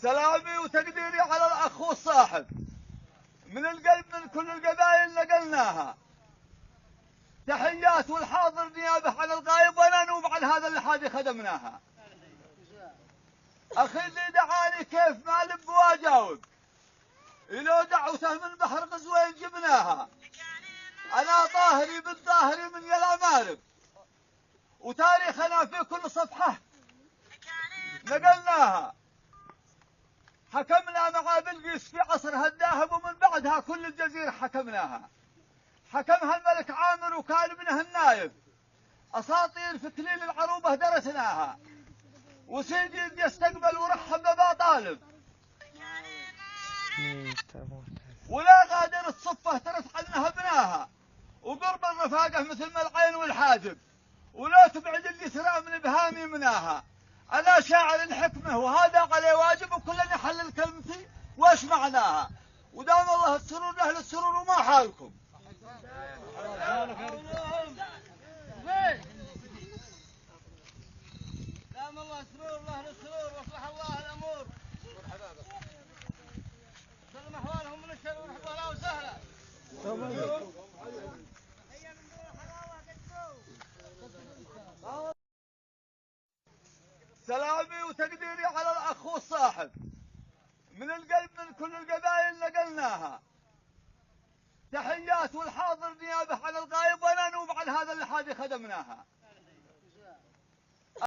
سلامي وتقديري على الأخ والصاحب من القلب من كل القبائل نقلناها. تحيات والحاضر نيابه عن الغايب ولا نوب عن هذا اللي حادي خدمناها. أخي اللي دعاني كيف ما لب واجاوب، إلو دعوته من بحر غزوين جبناها. أنا ظاهري بالظاهري من يلا مارب، وتاريخنا في كل صفحة نقلناها. حكمنا مع بلقيس في عصرها الذاهب ومن بعدها كل الجزيرة حكمناها. حكمها الملك عامر وكان منه النايب. أساطير في كليل العروبة درسناها، وسيدي يستقبل ورحب بابا طالب. ولا غادر الصفة ترث عنها ابناها، وقرب الرفاقة مثل ما العين والحاجب، ولا تبعد اليسرى من بهامي مناها. أنا شاعر الحكمة وهذا عليه واجب، وكلنا نحلل كلمتي وايش معناها. ودام الله السرور لأهل السرور وما حالكم. دام الله سرور لأهل السرور واصلح الله الأمور. سلم أحوالهم من الشر ورحبوا أهلا وسهلا. سلامي وتقديري على الأخ والصاحب من القلب من كل القبائل نقلناها. تحيات والحاضر نيابه عن الغايب ولا نوب عن هذا اللي حادي خدمناها.